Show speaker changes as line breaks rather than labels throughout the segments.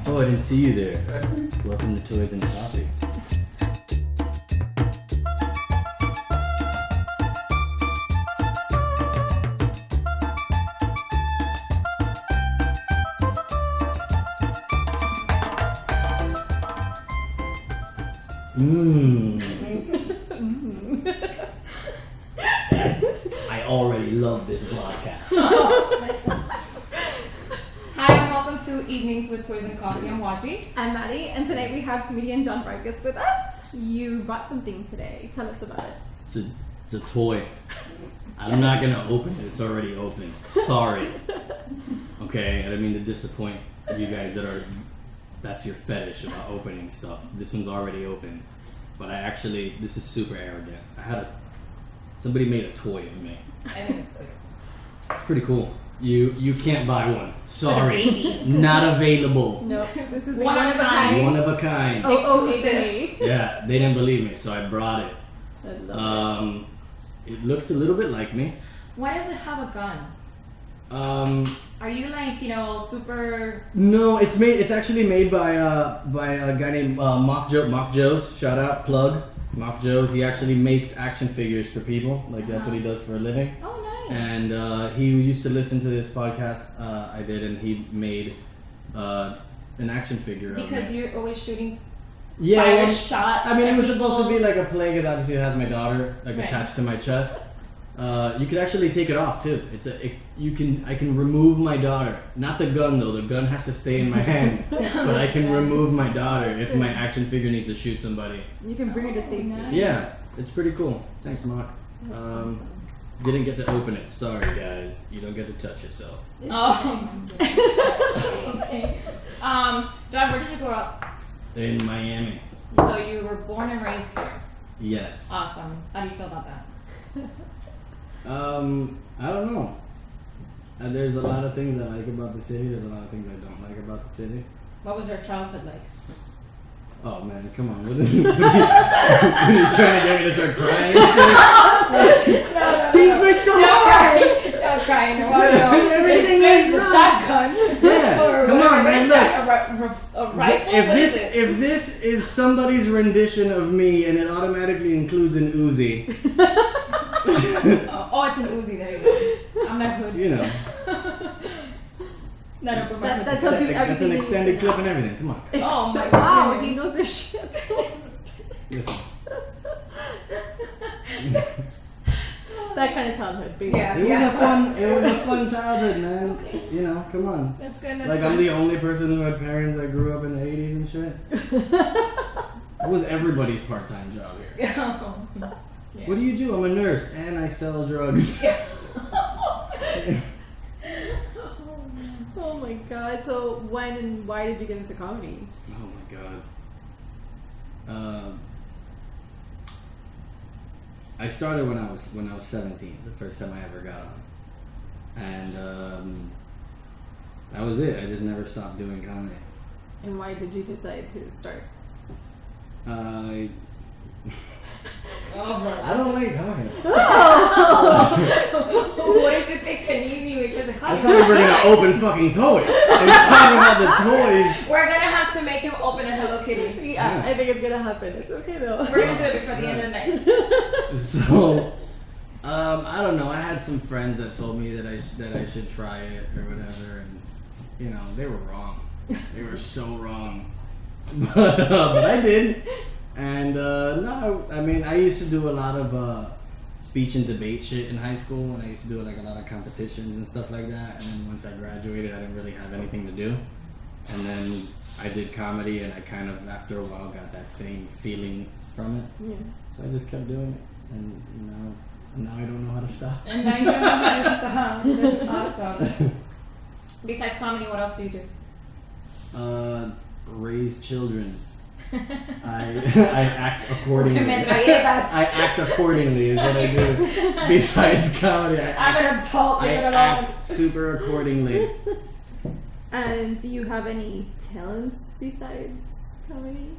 Oh, I didn't see you there. Welcome to Toys and Coffee. I already love this podcast.
Hi and welcome to Evenings with Toys and Coffee. I'm Waji.
I'm Madi, and tonight we have comedian John Vargas with us. You brought something today. Tell us about it.
It's a toy. I'm not gonna open it. It's already open. Sorry. Okay, I didn't mean to disappoint you guys that's your fetish about opening stuff. This one's already open. But this is super arrogant. Somebody made a toy of me. It's pretty cool. You can't buy one. Sorry. Not available.
No, this is
One of a kind.
One of a kind.
Oh, okay.
Yeah, they didn't believe me, so I brought it.
I love
It looks a little bit like me.
Why does it have a gun? Are you super...
No, it's actually made by a guy named Mock Joe's. Shout out, plug. Mock Joe's. He actually makes action figures for people. Like that's what he does for a living.
Oh, nice.
And he used to listen to this podcast I did, and he made an action figure of
Because
me.
you're always shooting
Yeah,
fire
well,
shot.
I mean, it was
at
supposed to
people.
be like a play because obviously it has my daughter
Right.
attached to my chest. You could actually take it off too. I can remove my daughter. Not the gun though. The gun has to stay in my hand. But I can remove my daughter if my action figure needs to shoot somebody.
You can bring her to safety.
nice.
Yeah, it's pretty cool. Thanks, Mark. Didn't get to open it. Sorry, guys. You don't get to touch yourself.
Oh. Okay. John, where did you grow up?
In Miami.
So you were born and raised here.
Yes.
Awesome. How do you feel about that?
I don't know. There's a lot of things I like about the city. There's a lot of things I don't like about the city.
What was your childhood like?
Oh man, come on. What are you trying to get me to start crying? Things are so hard!
No crying. No,
Everything
it's
is
the
wrong.
shotgun.
Yeah,
Or
come on, man,
look. A rifle?
If this is somebody's rendition of me and it automatically includes an Uzi,
it's an Uzi. There you go. I'm not hood.
you know, that's an extended clip and everything. Come on.
Oh my
Wow,
goodness.
he knows his shit.
Listen.
That kind of childhood, baby.
Yeah.
It was a fun childhood, man. You know, come on.
That's good. That's
Like I'm the only person who had parents that grew up in the 80s and shit. That was everybody's part-time job here.
Yeah.
What do you do? I'm a nurse and I sell drugs.
Oh my god. So when and why did you get into comedy?
Oh my god. I started when I was 17, the first time I ever got on, and that was it. I just never stopped doing comedy.
And why did you decide to start?
I don't like talking.
What did you think? Can you even
I thought we were gonna open fucking toys and talk about the toys.
We're gonna have to make him open a Hello Kitty.
Yeah, I think it's gonna happen. It's okay though.
We're gonna do it before the end of the night.
So, I don't know. I had some friends that told me that I should try it or whatever, and you know they were wrong. They were so wrong, but I did. And no, I mean I used to do a lot of speech and debate shit in high school, and I used to do like a lot of competitions and stuff like that. And then once I graduated, I didn't really have anything to do. And then I did comedy, and I kind of after a while got that same feeling from it.
Yeah.
So I just kept doing it, and now I don't know how to stop.
And now you don't know how to stop. That's awesome. Besides comedy, what else do you do?
Raise children. I act accordingly. I act accordingly is what I do. Besides comedy,
I'm an adult.
I act super accordingly.
And do you have any talents besides comedy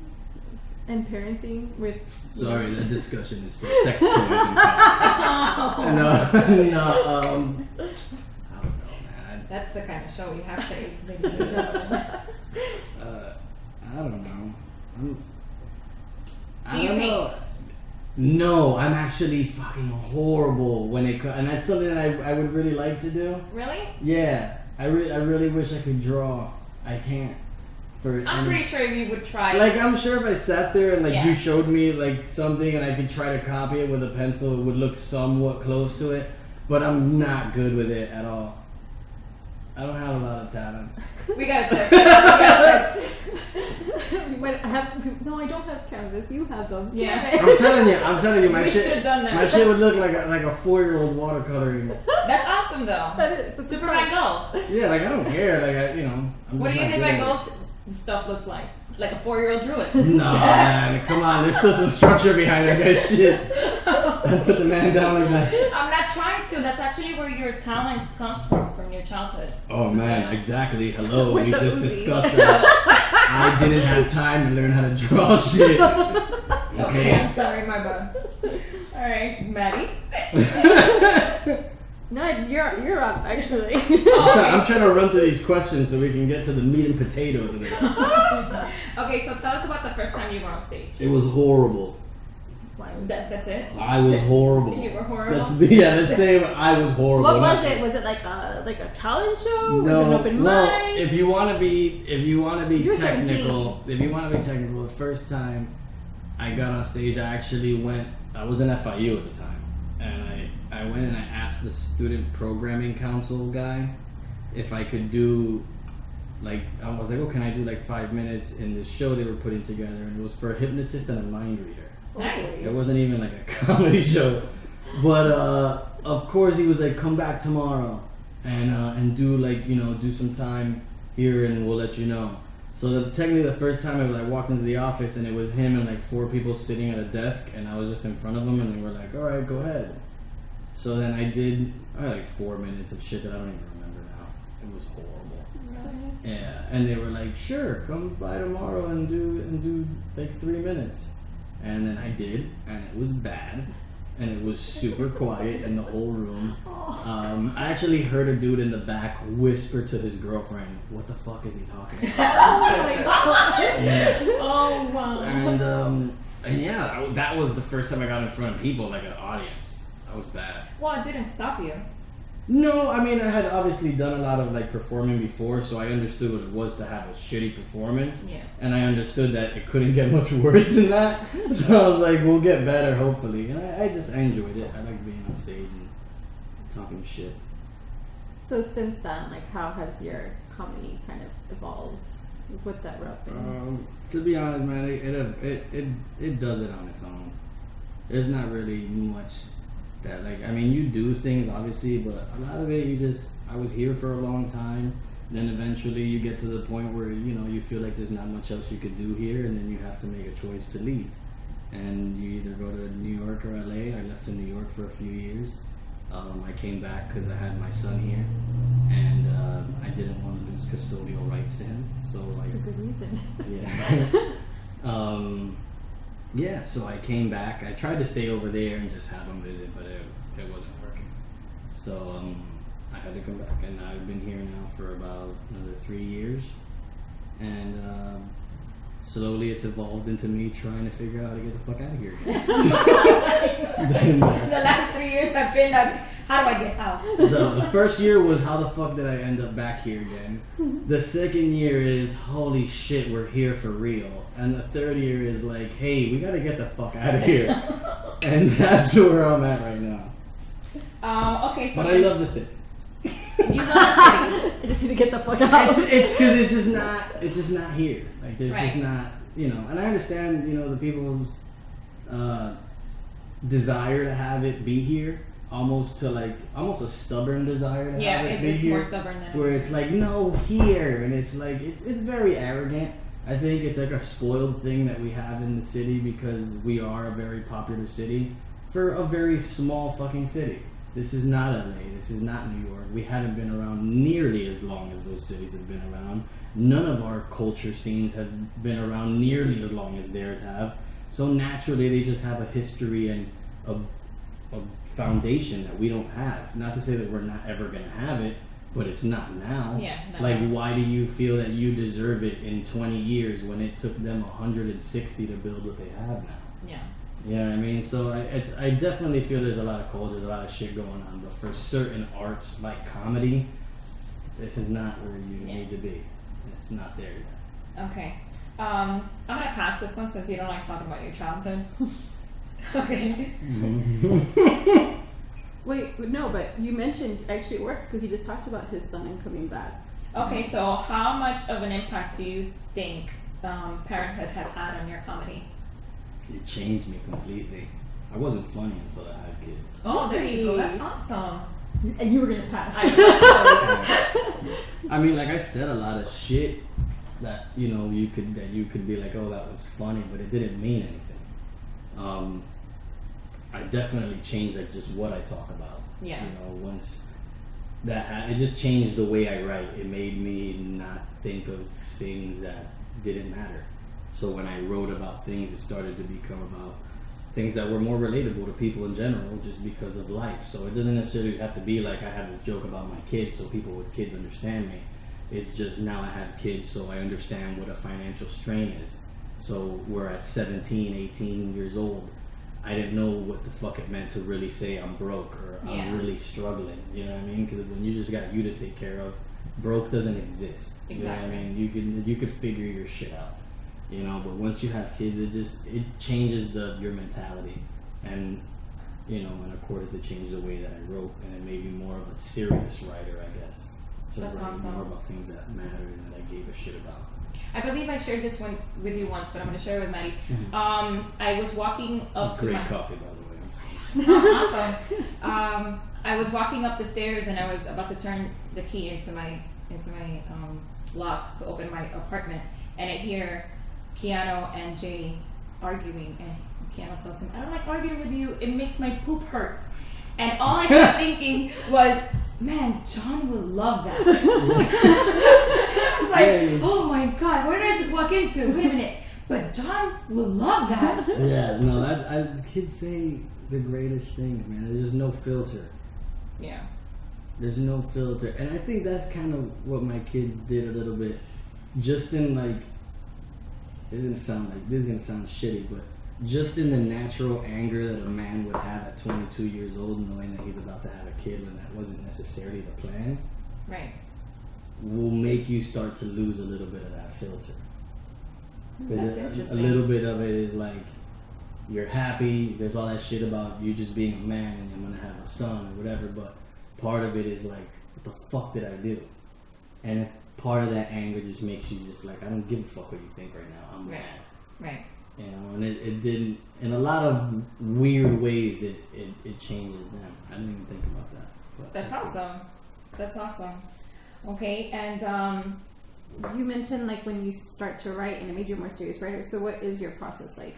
and parenting with?
Sorry, that discussion is for sex toys and comedy. No, I don't know, man.
That's the kind of show you have today, ladies and gentlemen.
I don't know.
Do you paint?
No, I'm actually fucking horrible when it comes, and that's something that I would really like to do.
Really?
Yeah, I really wish I could draw. I can't.
I'm pretty sure you would try.
Like, I'm sure if I sat there and
Yeah.
you showed me like something and I could try to copy it with a pencil, it would look somewhat close to it. But I'm not good with it at all. I don't have a lot of talents.
We gotta test this.
No, I don't have canvas. You have them.
Yeah.
Damn it.
I'm telling you, my
We
shit.
should've done that.
My shit would look like a 4-year-old watercoloring.
That's awesome though.
That's
Super Van Gogh.
Yeah, like I don't care. Like I'm
What
just
do you
not
think
good
Van
at
Gogh's stuff looks like? Like a 4-year-old drew it.
it. No, man, come on. There's still some structure behind that guy's shit. I put the man down like that.
I'm not trying to. That's actually where your talent comes from your childhood.
Oh man, exactly. Hello,
With
we
the
just
Uzi.
discussed that. I didn't have time to learn how to draw shit.
Okay,
Okay.
I'm sorry, my bad. All right, Maddie.
No, you're up actually.
I'm trying to run through these questions so we can get to the meat and potatoes of this.
Okay, so tell us about the first time you were on stage.
It was horrible.
That's it.
I was horrible.
You were horrible?
Let's say I was horrible.
What
Not-
was it? Was it like a talent show?
No,
was it an open
well,
mic?
if you want to be
You were
technical, the first time I got on stage, I was in FIU at the time, and I went and I asked the student programming council guy if I could do, like, I was like, oh, can I do like 5 minutes in this show they were putting together, and it was for a hypnotist and a mind reader.
Nice.
It wasn't even like a comedy show, but of course he was like, come back tomorrow and do like, do some time here and we'll let you know. So technically the first time I walked into the office and it was him and like 4 people sitting at a desk and I was just in front of them and they were like, all right, go ahead. So then I had like 4 minutes of shit that I don't even remember now. It was horrible. Yeah, and they were like, sure, come by tomorrow and do like 3 minutes. And then I did, and it was bad, and it was super quiet in the whole room. I actually heard a dude in the back whisper to his girlfriend, "What the fuck is he talking about?"
Oh my god.
Yeah.
Oh wow.
And yeah, that was the first time I got in front of people, like an audience. That was bad.
Well, it didn't stop you.
No, I mean I had obviously done a lot of like performing before, so I understood what it was to have a shitty performance.
Yeah.
And I understood that it couldn't get much worse than that. So I was like, we'll get better, hopefully. And I enjoyed it. I like being on stage and talking shit.
So since then, like, how has your comedy kind of evolved? What's that road been?
To be honest, man, it does it on its own. There's not really much that, like, I mean, you do things obviously, but a lot of it I was here for a long time. Then eventually you get to the point where you feel like there's not much else you could do here, and then you have to make a choice to leave. And you either go to New York or LA. I left in New York for a few years. I came back because I had my son here, and I didn't want to lose custodial rights to him. So
That's a good reason.
Yeah. Yeah, so I came back. I tried to stay over there and just have him visit, but it wasn't working. So I had to come back, and I've been here now for about another 3 years. And slowly it's evolved into me trying to figure out how to get the fuck out of here again.
The last 3 years have been how do I get out?
The first year was how the fuck did I end up back here again? The second year is holy shit, we're here for real. And the third year is like, hey, we gotta get the fuck out of here. And that's where I'm at right now.
Okay, so
But I love the city.
you love the city.
I just need to get the fuck out.
It's because it's just not here. Like there's just
Right.
not, and I understand, the people's desire to have it be here. Almost a stubborn desire to
Yeah,
have it be
it's
here.
more stubborn than
Where it's like, no, here, and it's like it's very arrogant. I think it's like a spoiled thing that we have in the city because we are a very popular city for a very small fucking city. This is not LA, this is not New York. We haven't been around nearly as long as those cities have been around. None of our culture scenes have been around nearly as long as theirs have. So naturally they just have a history and a foundation that we don't have. Not to say that we're not ever going to have it, but it's not now.
Yeah. Not
Like,
now.
why do you feel that you deserve it in 20 years when it took them 160 to build what they have now?
Yeah.
You know what I mean? So I definitely feel there's a lot of culture, a lot of shit going on, but for certain arts like comedy, this is not where you need to be. It's not there yet.
Okay. I'm gonna pass this one since you don't like talking about your childhood. Okay.
Wait, no, but you mentioned actually it works because you just talked about his son and coming back.
Okay, so how much of an impact do you think parenthood has had on your comedy?
It changed me completely. I wasn't funny until I had kids.
Oh, there you go. That's awesome.
And you were gonna pass.
I mean, like I said a lot of shit that you could be like, oh, that was funny, but it didn't mean anything. I definitely changed like just what I talk about.
Yeah.
Once that it just changed the way I write. It made me not think of things that didn't matter. So when I wrote about things, it started to become about things that were more relatable to people in general, just because of life. So it doesn't necessarily have to be like I have this joke about my kids, so people with kids understand me. It's just now I have kids, so I understand what a financial strain is. So we're at 17, 18 years old. I didn't know what the fuck it meant to really say I'm broke or I'm really struggling. You know what I mean? Because when you just got you to take care of, broke doesn't exist.
Exactly.
You know what I mean? You could figure your shit out. But once you have kids, it changes your mentality, and and of course it changed the way that I wrote, and it made me more of a serious writer, I guess. So
That's
writing
awesome.
more about things that mattered and that I gave a shit about.
I believe I shared this one with you once, but I'm going to share it with Maddie.
Mm-hmm.
I was walking up
It's
to
great
my...
coffee, by the way.
Awesome. I was walking up the stairs and I was about to turn the key into my lock to open my apartment, and I hear Keanu and Jay arguing, and Keanu tells him, I don't like arguing with you, it makes my poop hurt. And all I kept thinking was, man, John will love that. It's like, oh my god, what did I just walk into? Wait a minute, but John will love that.
Yeah, no, kids say the greatest things, man. There's just no filter.
Yeah.
There's no filter. And I think that's kind of what my kids did a little bit. Just in like, this is gonna sound shitty, but just in the natural anger that a man would have at 22 years old, knowing that he's about to have a kid when that wasn't necessarily the plan,
Right.
will make you start to lose a little bit of that filter.
That's
A
interesting.
little bit of it is like, you're happy, there's all that shit about you just being a man and I'm gonna have a son or whatever, but part of it is like, what the fuck did I do? And if part of that anger just makes you just like, I don't give a fuck what you think right now, I'm
Right.
mad.
Right.
And it didn't, in a lot of weird ways, it changes them. I didn't even think about that. But
That's awesome. That's awesome. Okay, and
You mentioned like when you start to write and it made you a more serious writer. So what is your process like?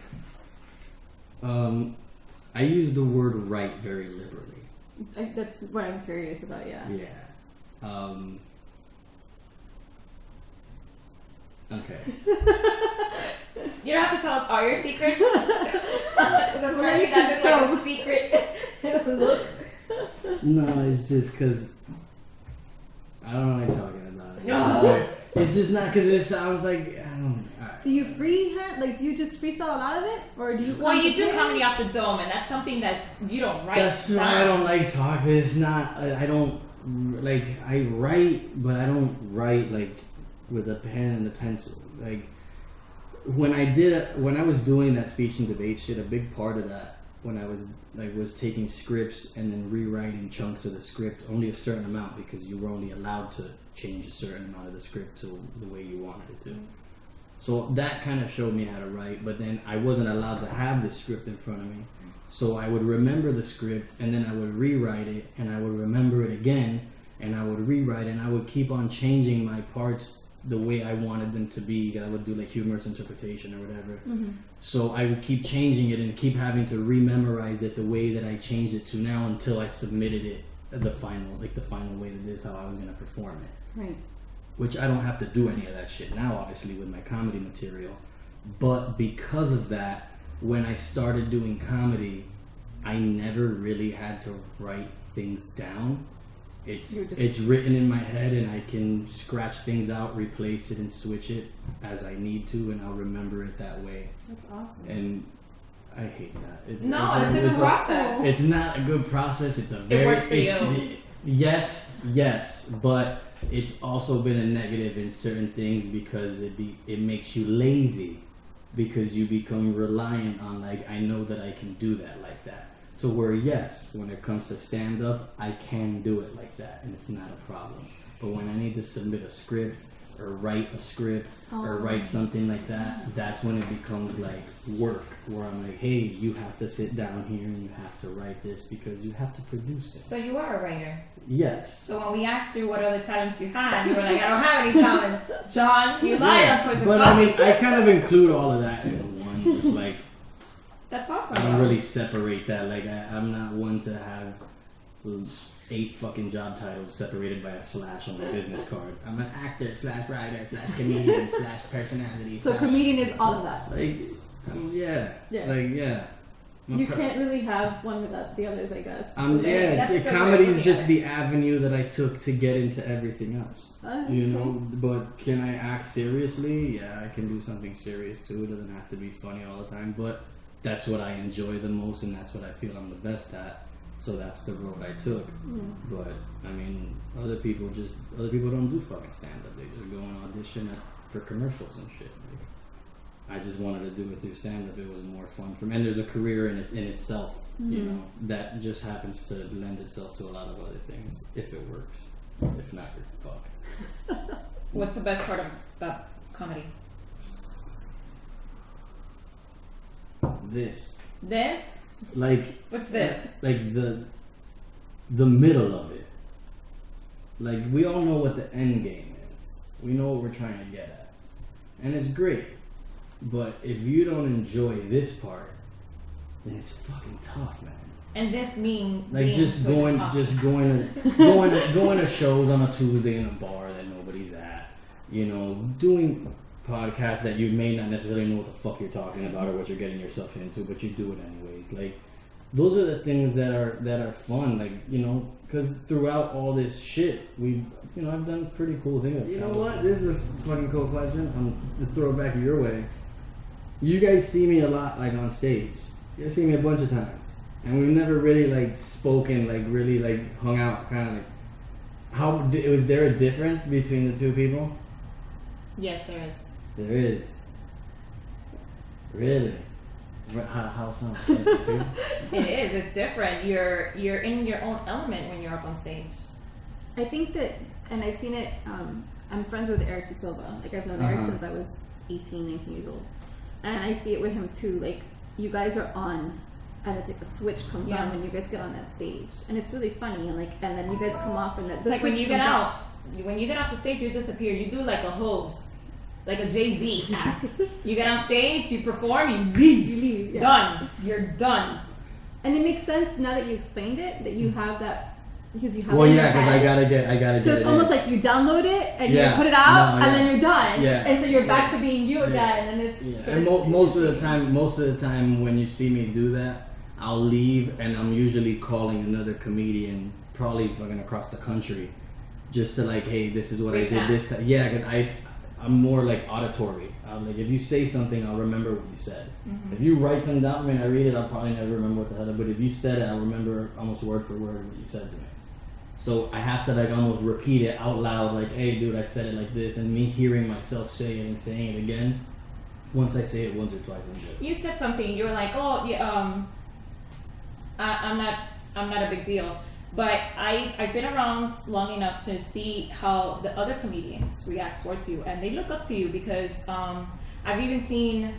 I use the word write very liberally.
That's what I'm curious about. Yeah.
Yeah. Okay.
you don't have to tell us all your secrets. Because I'm afraid that is like a secret. Look.
No, it's just because I don't like talking about it.
No.
It's just not because it sounds like I don't. Right.
Do you freehand? Like, do you just freestyle a lot of it, or do you?
Well, you do
complicate?
comedy off the dome, and that's something that you don't write.
That's why I don't like talking. It's not. I don't like. I write, but I don't write like with a pen and a pencil. Like when I was doing that speech and debate shit, a big part of that when I was taking scripts and then rewriting chunks of the script, only a certain amount, because you were only allowed to change a certain amount of the script to the way you wanted it to. So that kind of showed me how to write, but then I wasn't allowed to have the script in front of me. So I would remember the script, and then I would rewrite it, and I would remember it again, and I would rewrite it, and I would keep on changing my parts the way I wanted them to be. I would do like humorous interpretation or whatever.
Mm-hmm.
So I would keep changing it and keep having to rememorize it the way that I changed it to now until I submitted it the final way that this is how I was going to perform it.
Right.
Which I don't have to do any of that shit now, obviously, with my comedy material. But because of that, when I started doing comedy, I never really had to write things down. it's written in my head, and I can scratch things out, replace it, and switch it as I need to, and I'll remember it that way.
That's awesome.
And I hate that.
It's a good process.
It's not a good process. It's a very.
It works for you.
Yes, but it's also been a negative in certain things because it makes you lazy, because you become reliant on, like, I know that I can do that like that. To where, yes, when it comes to stand up, I can do it like that, and it's not a problem. But when I need to submit a script or write a script or write something like that, that's when it becomes like work, where I'm like, hey, you have to sit down here and you have to write this because you have to produce it.
So you are a writer?
Yes.
So when we asked you what other talents you had, you were like, I don't have any talents. John, you lied on Toys and
But
Coffee.
I mean, I kind of include all of that in one, just like,
that's awesome.
I don't really separate that. Like, I'm not one to have 8 fucking job titles separated by a slash on my business card. I'm an actor / writer / comedian / personality.
So comedian is all of that.
Like, yeah. Like, yeah.
You can't really have one without the others, I guess.
Comedy is just the avenue that I took to get into everything else. You know, but can I act seriously? Yeah, I can do something serious too. It doesn't have to be funny all the time, but that's what I enjoy the most, and that's what I feel I'm the best at. So that's the road I took. But I mean, other people don't do fucking stand up. They just go and audition for commercials and shit. Like, I just wanted to do it through stand up. It was more fun for me. And there's a career in itself, you know, that just happens to lend itself to a lot of other things if it works. If not, you're fucked.
What's the best part about comedy?
This. Like,
what's this?
Like the middle of it. Like, we all know what the end game is. We know what we're trying to get at, and it's great. But if you don't enjoy this part, then it's fucking tough, man.
And this means
like going to shows on a Tuesday in a bar that nobody's at. You know, doing podcasts that you may not necessarily know what the fuck you're talking about or what you're getting yourself into, but you do it anyways. Like, those are the things that are fun. Like, you know, because throughout all this shit, I've done pretty cool things. You know what? This is a fucking cool question. I'm just throw it back your way. You guys see me a lot, like, on stage. You guys see me a bunch of times, and we've never really like spoken, like really like hung out, kind of like. Was there a difference between the two people?
Yes, there is.
There is. Really? How so?
It is. It's different. You're in your own element when you're up on stage.
I think that, and I've seen it. I'm friends with Eric Silva. Like, I've known Eric since I was 18, 19 years old, and I see it with him too. Like, you guys are on, and it's like the switch comes on when you guys get on that stage, and it's really funny. And then you guys come off, and it's
like when you get out. When you get off the stage, you disappear. You do like a Hove. Like a Jay-Z act. You get on stage, you perform, you leave. Yeah. Done. You're done.
And it makes sense now that you explained it, that you have that, because you have
well, yeah, because I gotta get it.
So it's almost like you download it and you put it out and then you're done.
Yeah.
And so you're back to being you again, and it's.
Yeah. And most of the time when you see me do that, I'll leave and I'm usually calling another comedian, probably fucking across the country, just to like, hey, this is what I did this time. Yeah, because I'm more like auditory. Like, if you say something, I'll remember what you said. Mm-hmm. If you write something down for me and I read it, I'll probably never remember what the hell. But if you said it, I'll remember almost word for word what you said to me. So I have to like almost repeat it out loud, like, "Hey, dude, I said it like this," and me hearing myself say it and saying it again. Once I say it once or twice, I'm good.
You said something. You were like, "Oh, yeah, I'm not a big deal." But I've been around long enough to see how the other comedians react towards you, and they look up to you because I've even seen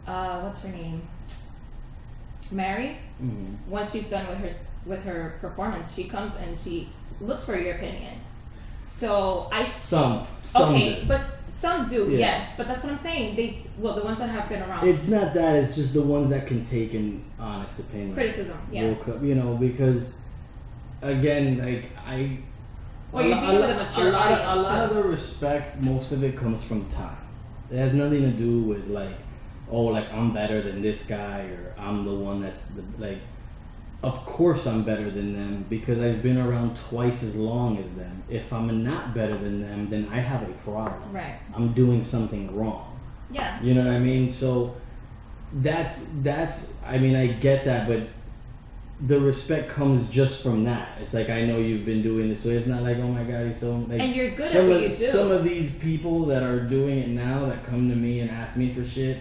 what's her name, Mary. Mm-hmm. Once she's done with her performance, she comes and she looks for your opinion. So
some
okay,
do.
But some do, yes. But that's what I'm saying. The ones that have been around.
It's not that. It's just the ones that can take an honest opinion.
Criticism, yeah.
Because. Again, like
you're dealing with a mature audience.
A lot of the respect, most of it comes from time. It has nothing to do with like, oh, like I'm better than this guy or I'm the one that's of course I'm better than them because I've been around twice as long as them. If I'm not better than them, then I have a problem.
Right.
I'm doing something wrong.
Yeah.
You know what I mean? So that's I mean, I get that, but the respect comes just from that. It's like, I know you've been doing this, so it's not like, oh my god, he's so like.
And you're good
some
at what
of,
you do.
Some of these people that are doing it now that come to me and ask me for shit,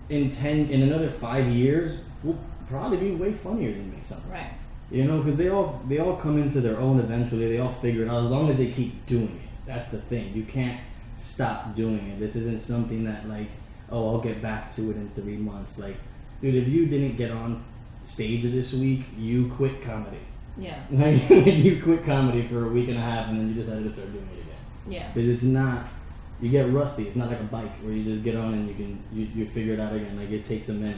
in another 5 years will probably be way funnier than me. Something.
Right.
You know, because they all come into their own eventually. They all figure it out as long as they keep doing it. That's the thing. You can't stop doing it. This isn't something that like, oh, I'll get back to it in 3 months. Like, dude, if you didn't get on stage this week, you quit comedy.
Yeah.
Like, you quit comedy for a week and a half, and then you decided to start doing it again.
Yeah.
Because it's not, you get rusty. It's not like a bike where you just get on and you figure it out again. Like, it takes a minute.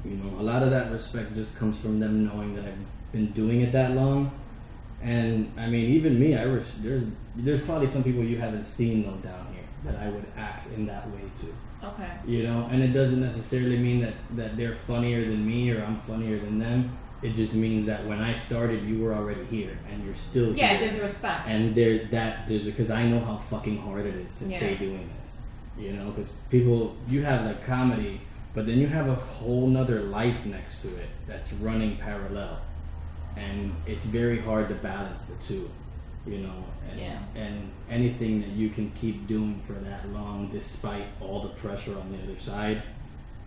You know, a lot of that respect just comes from them knowing that I've been doing it that long. And I mean, even me, there's probably some people you haven't seen though down here that I would act in that way too.
Okay.
You know, and it doesn't necessarily mean that they're funnier than me or I'm funnier than them. It just means that when I started, you were already here, and you're still here.
Yeah, there's respect.
And there's because I know how fucking hard it is to stay doing this. You know, because people, you have like comedy, but then you have a whole nother life next to it that's running parallel, and it's very hard to balance the two. You know, and anything that you can keep doing for that long, despite all the pressure on the other side,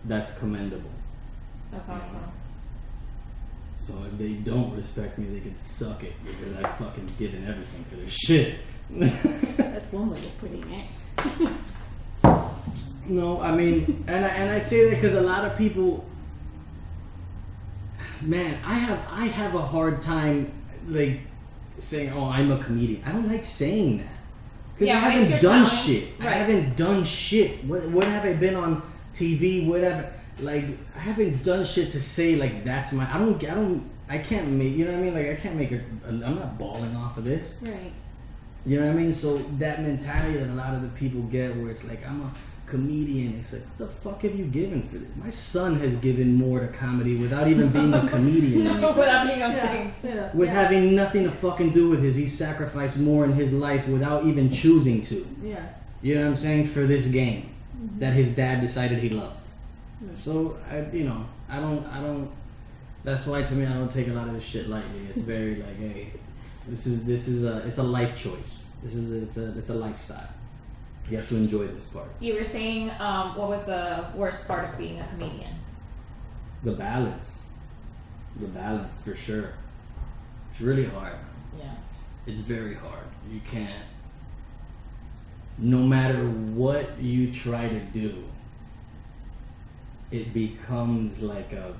that's commendable.
That's awesome.
So if they don't respect me, they can suck it because I've fucking given everything for this shit.
That's one way of putting it.
No, I mean, and I say that because a lot of people, man, I have a hard time like saying, "Oh, I'm a comedian." I don't like saying that because I haven't done shit. Right. I haven't done shit. What have I been on TV? Whatever. Like, I haven't done shit to say like that's my. I can't make. You know what I mean? Like, I can't make I'm not balling off of this.
Right.
You know what I mean? So that mentality that a lot of the people get, where it's like, I'm a comedian. It's like, what the fuck have you given for this? My son has given more to comedy without even being a comedian.
Without being on stage.
Yeah.
With having nothing to fucking do with he sacrificed more in his life without even choosing to.
Yeah.
You know what I'm saying? For this game that his dad decided he loved. So I don't. That's why to me I don't take a lot of this shit lightly. It's very like, hey, this is it's a life choice. It's a lifestyle. You have to enjoy this part.
You were saying, what was the worst part of being a comedian?
The balance. The balance, for sure. It's really hard.
Yeah.
It's very hard. You can't. No matter what you try to do, it becomes like a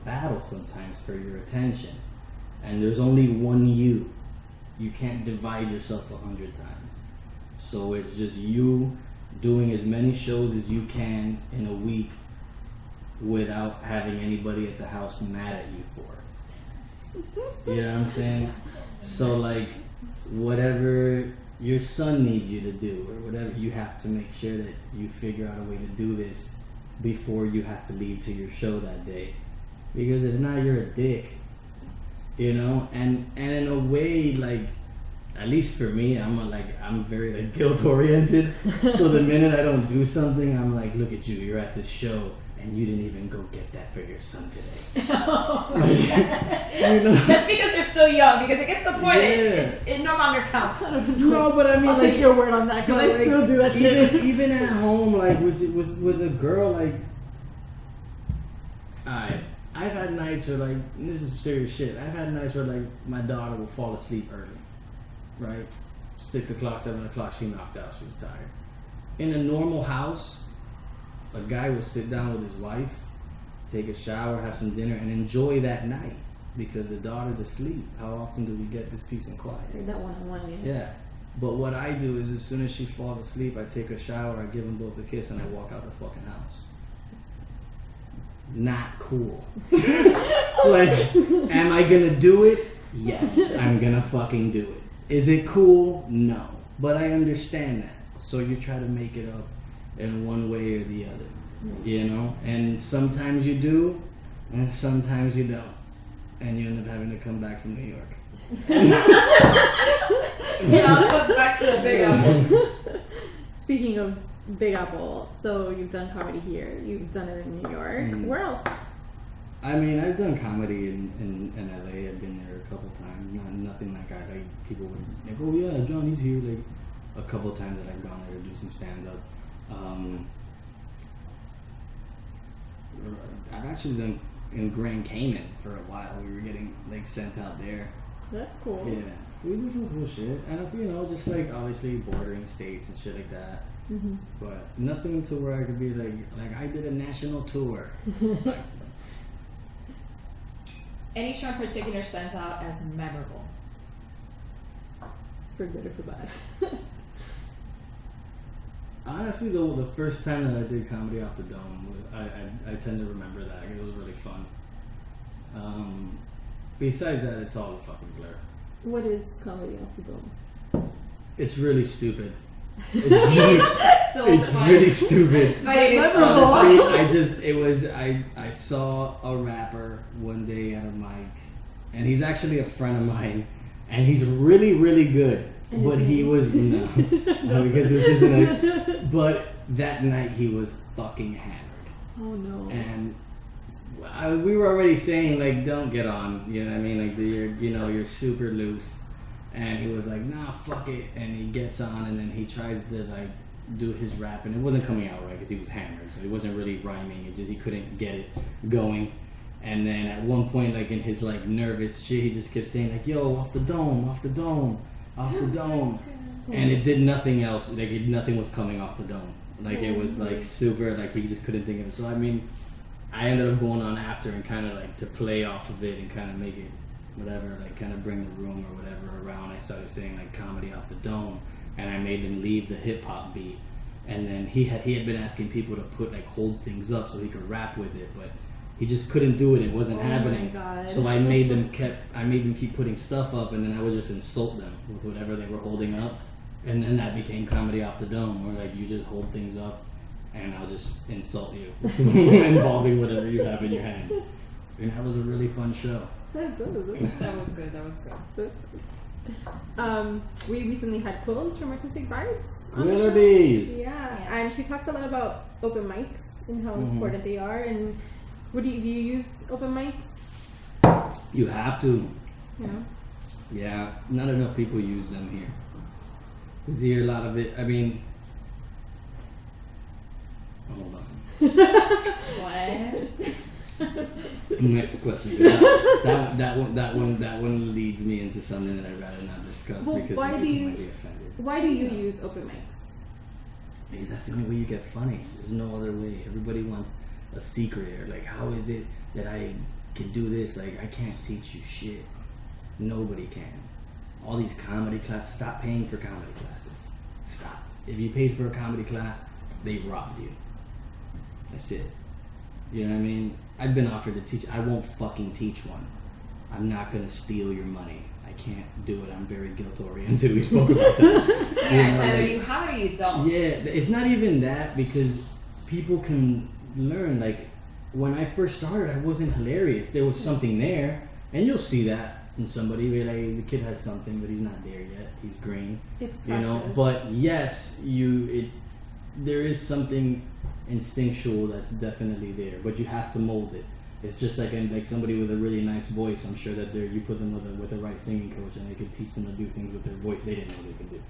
battle sometimes for your attention. And there's only one you. You can't divide yourself 100 times. So it's just you doing as many shows as you can in a week without having anybody at the house mad at you for it. You know what I'm saying? So like, whatever your son needs you to do or whatever, you have to make sure that you figure out a way to do this before you have to leave to your show that day. Because if not, you're a dick. You know? And in a way, like, at least for me, I'm very like guilt oriented. So the minute I don't do something, I'm like, look at you, you're at this show and you didn't even go get that for your son today. You know?
That's because they're still young, because it gets to the point it no longer counts.
No, but I mean,
I'll take your word on that, because I still do that shit.
Even at home, like with a girl, like, I've had nights where, like, and this is serious shit, I've had nights where, like, my daughter will fall asleep early, right? 6 o'clock, 7 o'clock, she knocked out, she was tired. In a normal house, a guy will sit down with his wife, take a shower, have some dinner, and enjoy that night because the daughter's asleep. How often do we get this peace and quiet?
That one-on-one,
Yeah. But what I do is, as soon as she falls asleep, I take a shower, I give them both a kiss, and I walk out the fucking house. Not cool. Like, am I gonna do it? Yes, I'm gonna fucking do it. Is it cool? No. But I understand that. So you try to make it up in one way or the other. You know? And sometimes you do, and sometimes you don't. and you end up having to come back from New York.
It all comes back to the Big Apple.
Speaking of Big Apple, so you've done comedy here, you've done it in New York. Where else?
I mean, I've done comedy in LA. I've been there a couple times. Nothing like people would like, oh yeah, Johnny's here. Like a couple times that I've gone there to do some stand up. I've actually done in Grand Cayman for a while. We were getting like sent out there.
That's cool.
Yeah, we did some cool shit, and just like obviously bordering states and shit like that.
Mm-hmm.
But nothing to where I could be like I did a national tour. Like,
Any show in particular stands out as memorable?
For good or for bad.
Honestly, though, the first time that I did comedy off the dome, I tend to remember that. It was really fun. Besides that, it's all a fucking blur.
What is comedy off the dome?
It's really stupid. It's
Fun.
really stupid.
But it is so
Honestly, I saw a rapper one day at a mic, and he's actually a friend of mine, and he's really, really good. But he was no, because this isn't but that night he was fucking hammered.
Oh no.
And we were already saying like, don't get on, you know what I mean? Like you're super loose. And he was like, nah, fuck it. And he gets on, and then he tries to like do his rap, and it wasn't coming out right because he was hammered, so it wasn't really rhyming. It just he couldn't get it going. And then at one point, like in his like nervous shit, he just kept saying like, yo, off the dome, off the dome, off the dome. And it did nothing else. Like nothing was coming off the dome. Like it was like super. Like he just couldn't think of it. So I mean, I ended up going on after and kind of like to play off of it and kind of make it whatever, like kind of bring the room or whatever around. I started saying like comedy off the dome, and I made him leave the hip hop beat. And then he had been asking people to put like hold things up so he could rap with it, but he just couldn't do it. It wasn't happening.
My God.
So I made them keep putting stuff up, and then I would just insult them with whatever they were holding up, and then that became comedy off the dome, where like you just hold things up, and I'll just insult you, involving whatever you have in your hands. And that was a really fun show.
That was good. We recently had Quills from Artistic Vibes on the show.
Willoughbys.
Yeah, and she talks a lot about open mics and how important they are. And do you use open mics?
You have to.
You know?
Yeah, not enough people use them here. Cause here a lot of it. I mean, hold on.
What?
Next question. That one leads me into something that I'd rather not discuss because
why
some
do
people
you
might be offended.
Why do you use open mics?
Because that's the only way you get funny. There's no other way. Everybody wants a secret, or like, how is it that I can do this? Like, I can't teach you shit. Nobody can. All these comedy classes. Stop paying for comedy classes. Stop. If you paid for a comedy class, they robbed you. That's it. You know what I mean? I've been offered to teach. I won't fucking teach one. I'm not gonna steal your money. I can't do it. I'm very guilt oriented. We spoke about that.
Yeah, it's either you have it or you don't.
Yeah, it's not even that, because people can learn. Like when I first started, I wasn't hilarious. There was something there, and you'll see that in somebody. Where like the kid has something, but he's not there yet. He's green.
It's
you know. But yes, there is something instinctual that's definitely there, but you have to mold it. It's just like somebody with a really nice voice. I'm sure that you put them with the right singing coach, and they can teach them to do things with their voice they didn't know they could do.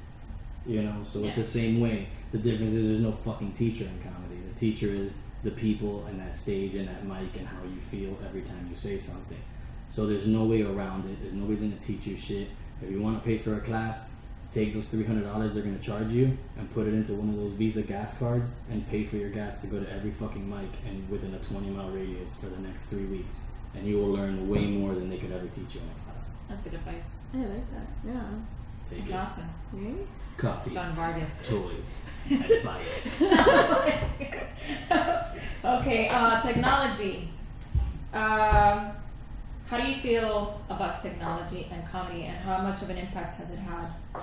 You know, so it's the same way. The difference is there's no fucking teacher in comedy. The teacher is the people and that stage and that mic and how you feel every time you say something. So there's no way around it. There's nobody's gonna teach you shit. If you want to pay for a class, take those $300 they're going to charge you and put it into one of those Visa gas cards and pay for your gas to go to every fucking mic and within a 20-mile radius for the next 3 weeks. And you will learn way more than they could ever teach you in a class.
That's good advice.
I like that. Yeah.
Take
That's
it.
awesome.
Right?
Coffee.
John Vargas.
Toys. Advice.
Okay, technology. How do you feel about technology and comedy, and how much of an impact has it had?
I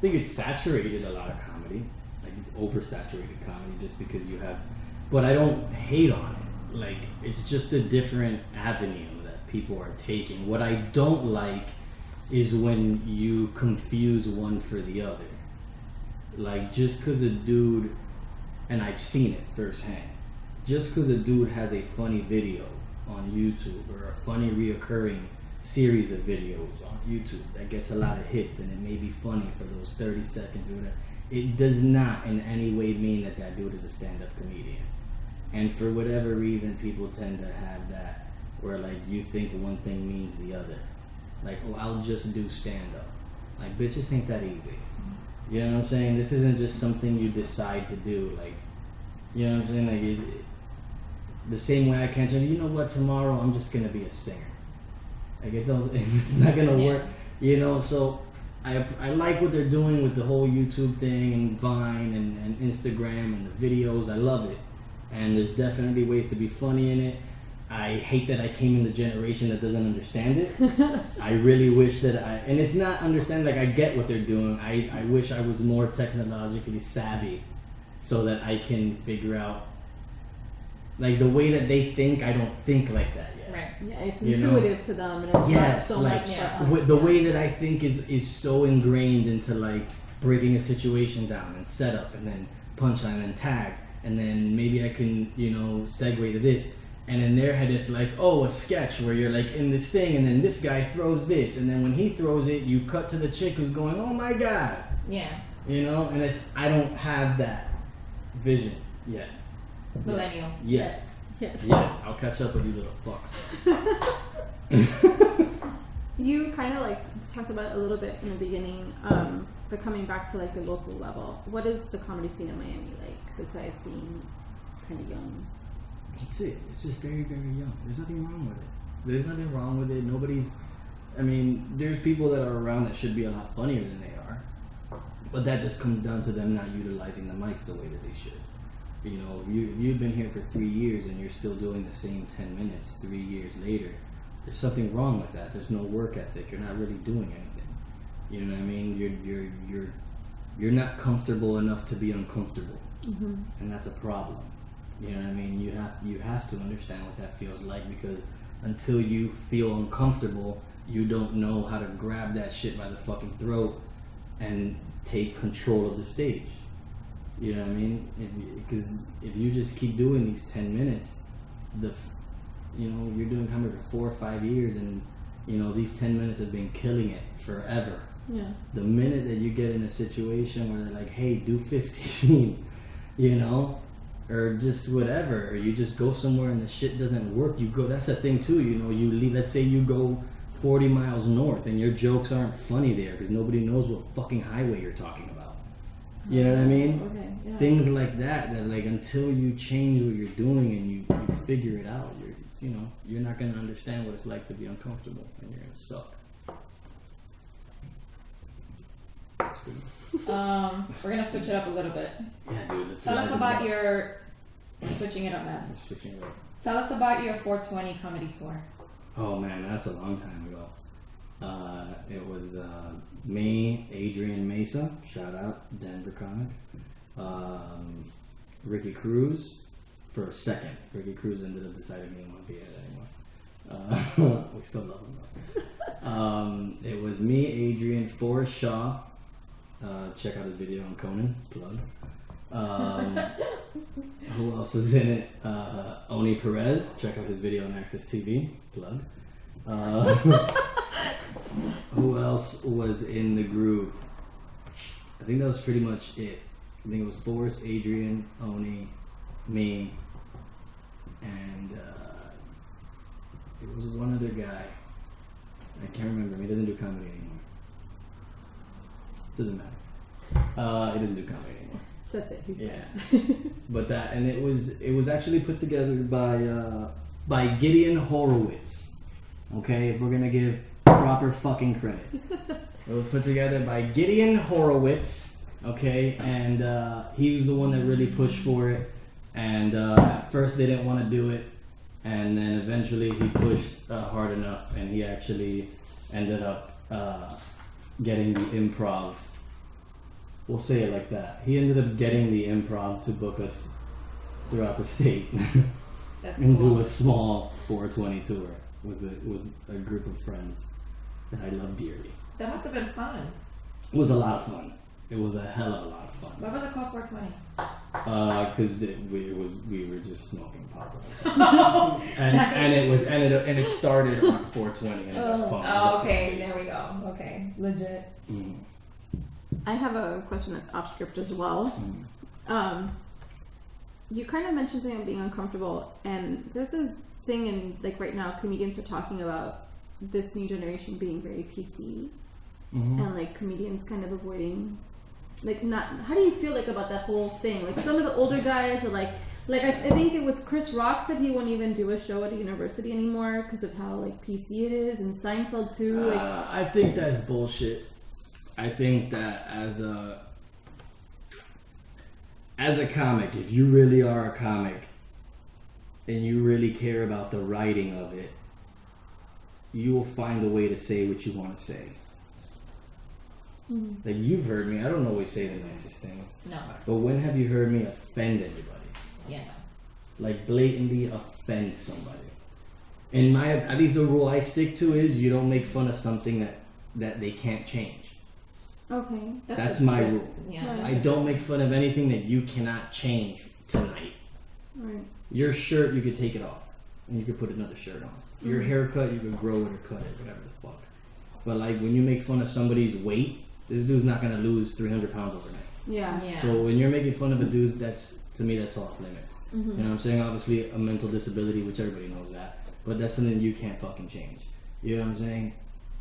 think it's saturated a lot of comedy. Like it's oversaturated comedy just because you have, but I don't hate on it. Like it's just a different avenue that people are taking. What I don't like is when you confuse one for the other. Like, just because a dude, and I've seen it firsthand, just because a dude has a funny video on YouTube or a funny reoccurring series of videos on YouTube that gets a lot of hits and it may be funny for those 30 seconds or whatever, it does not in any way mean that that dude is a stand-up comedian. And for whatever reason, people tend to have that where, like, you think one thing means the other. Like, oh, I'll just do stand-up. Like, bitch, this ain't that easy. You know what I'm saying? This isn't just something you decide to do. Like, you know what I'm saying? Like, the same way I can't tell you know what, tomorrow I'm just going to be a singer. Like, it's not going to work. You know, so I like what they're doing with the whole YouTube thing and Vine and Instagram and the videos. I love it. And there's definitely ways to be funny in it. I hate that I came in the generation that doesn't understand it. I really wish that and it's not understand, like, I get what they're doing. I wish I was more technologically savvy so that I can figure out, like, the way that they think. I don't think like that yet.
Right.
Yeah, it's intuitive to them, and it's not so
like,
much for us.
The way that I think is so ingrained into, like, breaking a situation down and setup and then punchline and then tag and then maybe I can, you know, segue to this. And in their head, it's like, oh, a sketch where you're like in this thing, and then this guy throws this, and then when he throws it, you cut to the chick who's going, oh my god.
Yeah.
You know, and I don't have that vision yet.
Millennials.
Yeah.
Yes.
Yeah. I'll catch up with you little fucks.
You kind of like talked about it a little bit in the beginning, but coming back to like the local level, what is the comedy scene in Miami like? Besides being kind of young.
That's it. It's just very, very young. There's nothing wrong with it. There's nothing wrong with it. There's people that are around that should be a lot funnier than they are. But that just comes down to them not utilizing the mics the way that they should. You know, you've been here for 3 years and you're still doing the same 10 minutes 3 years later. There's something wrong with that. There's no work ethic. You're not really doing anything. You know what I mean? You're not comfortable enough to be uncomfortable.
Mm-hmm.
And that's a problem. You know what I mean? You have to understand what that feels like, because until you feel uncomfortable, you don't know how to grab that shit by the fucking throat and take control of the stage. You know what I mean? Because if you just keep doing these 10 minutes, you're doing comedy for 4 or 5 years, and these 10 minutes have been killing it forever.
Yeah.
The minute that you get in a situation where they're like, hey, do 15, or just whatever, or you just go somewhere and the shit doesn't work, you go, that's the thing too, you leave, let's say you go 40 miles north and your jokes aren't funny there because nobody knows what fucking highway you're talking about. You know what I mean?
Okay, yeah. Things
Things like that like until you change what you're doing and you figure it out, you're not going to understand what it's like to be uncomfortable, and you're going to suck.
We're gonna switch it up a little bit.
Yeah, dude. Let's
Tell us about your. We're switching it up now.
Switching it up.
Tell us about your 420 comedy tour.
Oh man, that's a long time ago. It was me, Adrian Mesa, shout out, Denver comic. Ricky Cruz, for a second. Ricky Cruz ended up deciding he didn't want to be in it anymore. We still love him though. It was me, Adrian, Forrest Shaw. Check out his video on Conan, plug. Who else was in it? Oni Perez, check out his video on Access TV, plug. Who else was in the group? I think that was pretty much it. I think it was Forrest, Adrian, Oni, me, and it was one other guy. I can't remember him. He doesn't do comedy anymore. Doesn't matter. He doesn't do comedy anymore.
That's it.
Yeah. But that, and it was actually put together by Gideon Horowitz. Okay, if we're gonna give proper fucking credit. It was put together by Gideon Horowitz. Okay, and he was the one that really pushed for it. And at first they didn't want to do it, and then eventually he pushed hard enough, and he actually ended up getting the Improv. We'll say it like that. He ended up getting the Improv to book us throughout the state and do a small 420 tour. with a group of friends that I love dearly.
That must have been fun.
It was a lot of fun. It was a hell of a lot of fun.
Why was it called 420?
Because we were just smoking pot. and it started on 420 and it was fun.
Oh, okay, there we go. Okay, legit.
Mm.
I have a question that's off script as well. You kind of mentioned something about being uncomfortable, and there's this thing in like right now, comedians are talking about this new generation being very PC, and like comedians kind of avoiding, like not. How do you feel like about that whole thing? Like some of the older guys are like I think it was Chris Rock said he won't even do a show at a university anymore because of how like PC it is, and Seinfeld too. Like,
I think that's bullshit. I think that as a comic, if you really are a comic and you really care about the writing of it, you will find a way to say what you want to say. Like, you've heard me, I don't always say the nicest things.
No.
But when have you heard me offend anybody?
Yeah.
Like, blatantly offend somebody. And at least the rule I stick to is you don't make fun of something that they can't change.
okay.
That's my rule.
Yeah.
Right.
I don't make fun of anything that you cannot change tonight.
Right.
Your shirt, you could take it off and you could put another shirt on. Your haircut, you could grow it or cut it, whatever the fuck. But like when you make fun of somebody's weight, this dude's not gonna lose 300 pounds overnight.
Yeah.
Yeah.
So when you're making fun of a dude, to me that's off limits. You know what I'm saying? Obviously a mental disability, which everybody knows that, but that's something you can't fucking change. You know what I'm saying?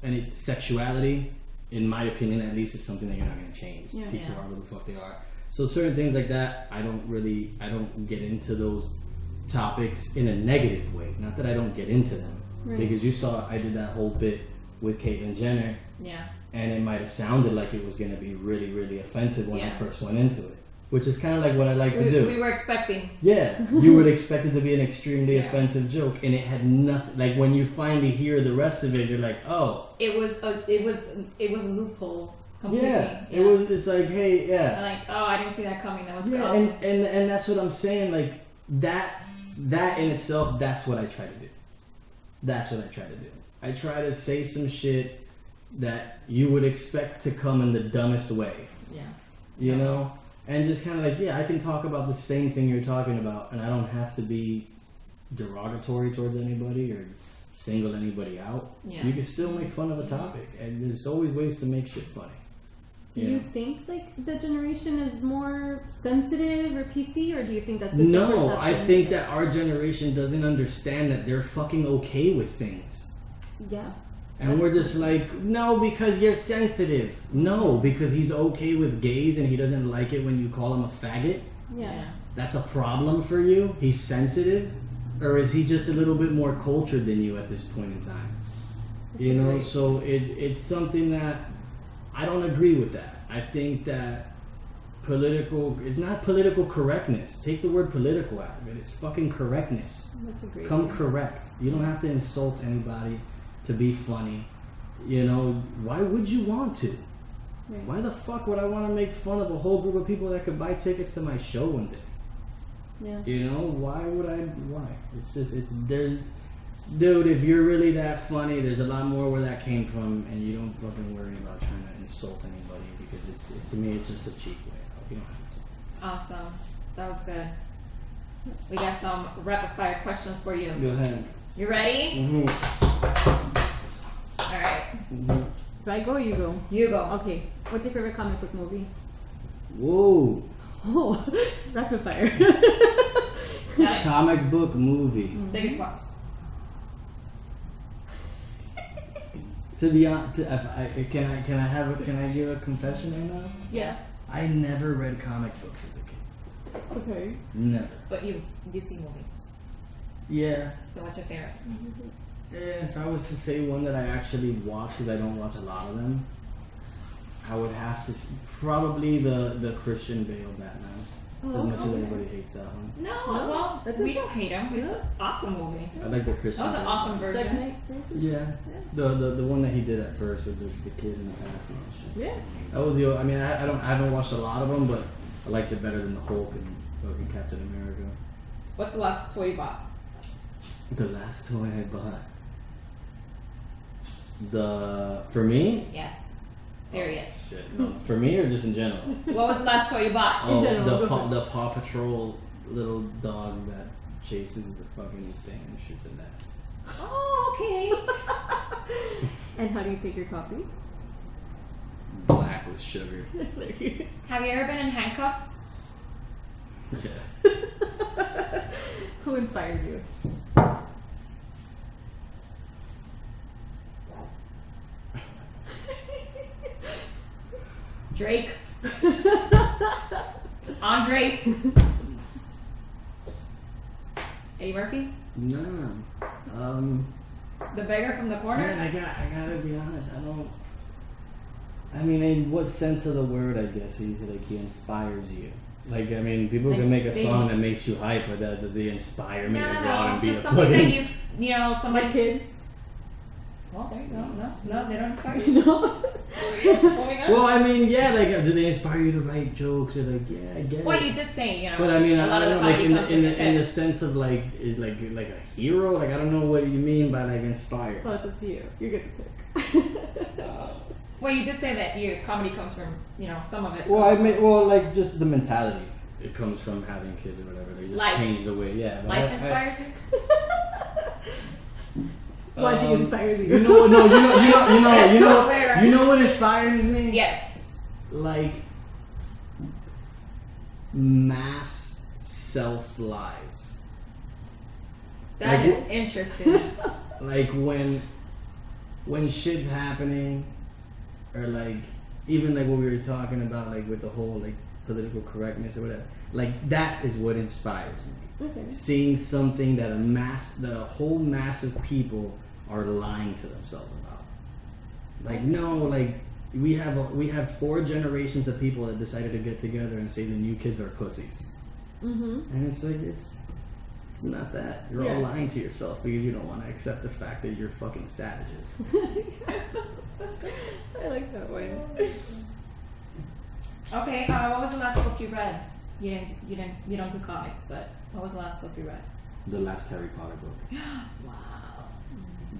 And sexuality, in my opinion at least, is something that you're not gonna change.
Yeah.
People
Yeah.
are who the fuck they are. So certain things like that, I don't get into those topics in a negative way. Not that I don't get into them, because you saw I did that whole bit with Caitlyn Jenner,
Yeah.
and it might have sounded like it was going to be really, really offensive when I
Yeah.
first went into it, which is kind of like what I like to do.
We were expecting.
Yeah, you would expect it to be an extremely
Yeah.
offensive joke, and it had nothing. Like when you finally hear the rest of it, you're like, oh,
It was a loophole. Completely.
yeah. It's like, hey, yeah.
I'm like, oh, I didn't see that coming. That was
Yeah,
awesome.
and that's what I'm saying. Like that in itself, that's what I try to do. That's what I try to do. I try to say some shit that you would expect to come in the dumbest way.
Yeah.
You know? And just kind of like, yeah, I can talk about the same thing you're talking about, and I don't have to be derogatory towards anybody or single anybody out.
Yeah.
You can still make fun of a topic, and there's always ways to make shit funny.
Do you think like the generation is more sensitive or PC, or do you think that's just a
No, I
perception?
think that our generation doesn't understand that they're fucking okay with things.
Yeah.
And we're just like, no, because you're sensitive. No, because he's okay with gays and he doesn't like it when you call him a faggot.
Yeah.
That's a problem for you? He's sensitive? Or is he just a little bit more cultured than you at this point in time? You know,
great.
so it's something that I don't agree with that. I think that it's not political correctness. Take the word political out of it. It's fucking correctness.
That's a great
Come
one.
correct. You don't have to insult anybody to be funny. You know, why would you want to?
Right.
Why the fuck would I want to make fun of a whole group of people that could buy tickets to my show one day?
Yeah.
You know, why? Dude, if you're really that funny, there's a lot more where that came from, and you don't fucking worry about trying to insult anybody, because to me, it's just a cheap way out. You don't have to.
Awesome. That was good. We got some rapid fire questions for you.
Go ahead.
You ready?
Mm-hmm.
All right.
Mm-hmm.
So I go, you go.
You go.
Okay. What's your favorite comic book movie?
Whoa.
Oh, rapid fire.
Got it?
Comic book movie.
Biggest one.
To be honest, can I give a confession right now?
Yeah.
I never read comic books as a kid.
Okay.
Never.
But you do see movies.
Yeah.
So what's your favorite?
If I was to say one that I actually watch, because I don't watch a lot of them, I would have to probably the Christian Bale Batman.
Oh,
As much as
okay.
everybody hates that one.
No,
No,
well,
that's
we
okay.
don't hate him. It's
Yeah.
an awesome movie.
I like the Christian.
That was an
Bale.
awesome
Dark
version.
Knight Rises?
Yeah. The one that he did at first with the kid in the past and that shit.
Yeah.
That was I mean, I haven't watched a lot of them, but I liked it better than the Hulk and fucking Captain America.
What's the last toy you bought?
The last toy I bought. For me?
Yes. Period.
Oh, shit. No, for me or just in general?
What was the last toy you bought?
Oh,
general,
the Paw Patrol little dog that chases the fucking thing and shoots it at.
Oh, okay.
And how do you take your coffee?
Black with sugar.
Have you ever been in handcuffs?
Yeah.
Who inspires you?
Drake. Andre. Eddie Murphy?
Nah.
The beggar from the corner?
Man, I gotta be honest. I mean, in what sense of the word? I guess he inspires you. Like, I mean, people can make a song that makes you hype, but does he inspire me to go out and be
just
a
something
fucking...
that you know, somebody.
My kids.
Well, there you go. No, they don't inspire you.
No.
Well, I mean, yeah, like, do they inspire you to write jokes? Or like, yeah, I get it.
Well, you did say, you know.
But I mean,
a
I
lot
don't
of
know,
the
like
comedy
in
comes
the
with
sense of like, is like a hero? Like, I don't know what you mean by like inspire.
Well, it's up to you. You get to pick.
Well, you did say that your comedy comes from, you know, some of it.
Well, I
comes
mean,
from
well, like just the mentality. It comes from having kids or whatever. They just
Life.
change the way. Yeah. but
life inspires you.
Waji inspires you.
You know what inspires me?
Yes.
Like mass self lies.
That
Like,
is interesting.
Like when shit's happening, or like even like what we were talking about, like with the whole like political correctness or whatever. Like that is what inspires me.
Okay.
Seeing something that a whole mass of people are lying to themselves about. Like no, like we have 4 generations of people that decided to get together and say the new kids are pussies.
Mm-hmm.
And it's like it's not that. You're all lying to yourself because you don't want to accept the fact that you're fucking savages.
I like that one.
Okay, what was the last book you read? You don't do comics, but what was the last book you read?
The last Harry Potter book.
Wow.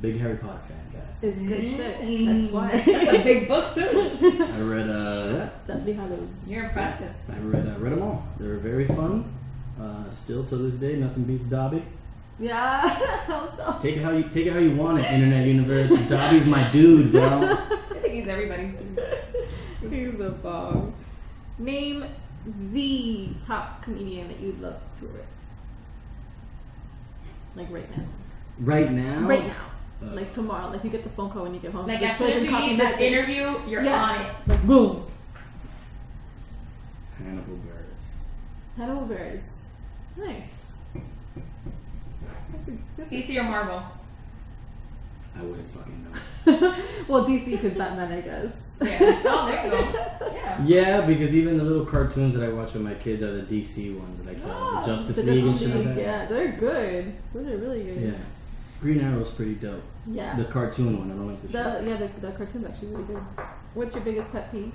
Big Harry Potter fan, guys.
It's good shit. That's why.
That's a big book too.
I read
Deathly Hallows.
You're impressive.
I read them all. They were very fun. Still to this day, nothing beats Dobby.
Yeah.
Take it how you want it, Internet Universe. Dobby's my dude, bro.
I think he's everybody's dude.
He's the bomb. Name the top comedian that you'd love to tour with. Like right now.
Right now.
Right now. Like tomorrow. Like you get the phone call when you get home.
Like
You're
as soon as you
coffee
leave this
message.
interview, you're on it.
Like boom.
Hannibal Buress.
Hannibal Buress. Nice.
DC or Marvel?
I wouldn't fucking know.
Well, DC because Batman, I guess.
Yeah. Oh, there you go. Yeah.
Yeah, because even the little cartoons that I watch with my kids are the DC ones, like the Justice
The
League and
Justice
shit like
League,
that.
yeah, they're good. Those are really good.
Yeah. Green Arrow's pretty dope.
Yeah.
The cartoon one, I don't like the show.
The cartoon's actually really good. What's your biggest pet peeve?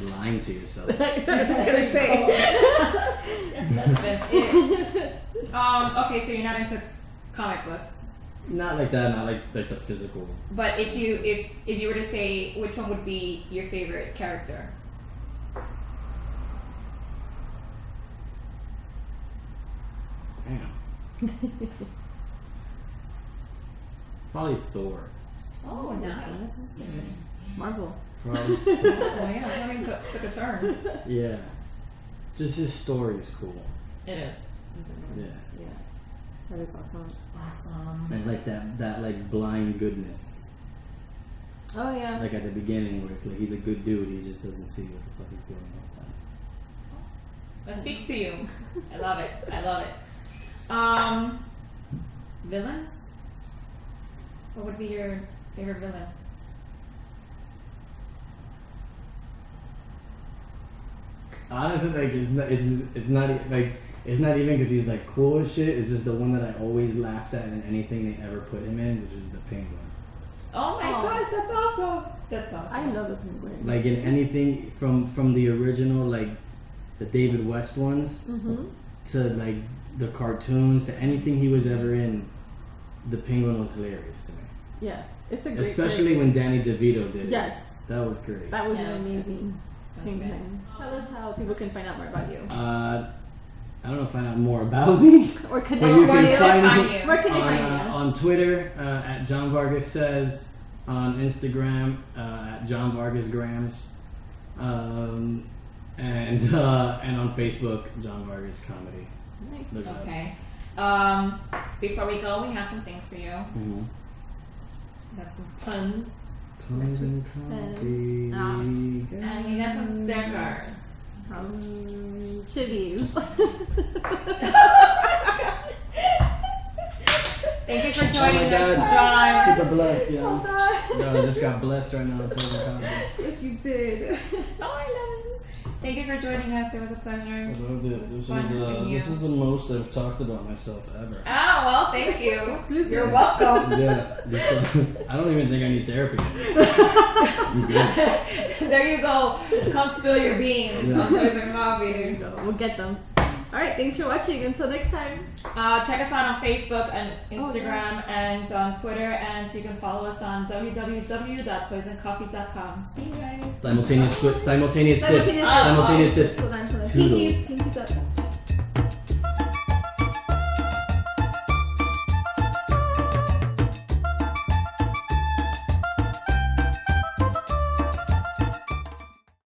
Lying to yourself.
That's been it. Okay, so you're not into comic books.
Not like that, not like the physical.
But if you were to say which one would be your favorite character?
Damn. Probably Thor.
Oh, nice.
Marvel.
Probably.
Oh yeah, I mean, took a turn.
Yeah. Just his story is cool.
It is.
Yeah.
Yeah. That is awesome.
Awesome.
And like that like blind goodness.
Oh yeah.
Like at the beginning where it's like he's a good dude, he just doesn't see what the fuck he's doing all the time.
That speaks to you. I love it. I love it. Villains? What would be your favorite villain?
Honestly, like it's not even because he's like cool as shit. It's just the one that I always laughed at in anything they ever put him in, which is the Penguin.
Oh my gosh, that's awesome. That's awesome.
I love the Penguin.
Like in anything from the original, like the David West ones,
Mm-hmm.
to like the cartoons, to anything he was ever in, the Penguin was hilarious to me.
Yeah, it's a great.
Especially when Danny DeVito did it.
Yes,
That was great.
that was
Yeah,
an
that's
amazing
That's
thing.
good.
Tell us how people can find out more about you.
I don't know, find out more about me.
Or connect
Well, you
with
can
you.
find
find
me
you?
Where can they
on,
find you?
on Twitter at John Vargas Says, on Instagram at John Vargas Grams, and on Facebook, John Vargas Comedy.
Nice.
Look it up.
Okay. Before we go, we have some things for you.
Mhm.
We have some puns.
Toys and coffee.
And we got some stickers.
Chibis.
Thank you for
Oh my
joining us,
God.
John.
Super blessed, yo.
Oh God.
Yo, I just got blessed right now. Toys and coffee.
Yes, you did.
Oh, I love it. Thank you for joining us. It was a pleasure.
I loved it. This
fun having you.
is the most I've talked about myself ever.
Oh, well, thank you. You're welcome.
Yeah, I don't even think I need therapy. I'm good.
There you go. Come spill your beans
Yeah.
on Toys and
There you
Coffee.
go. We'll get them. All right. Thanks for watching. Until next time.
Check us out on Facebook and Instagram and on Twitter, and you can follow us on www.toysandcoffee.com. See you guys.
Simultaneous sips.
Simultaneous
Simultaneous sips.
Hold on.
Toodles.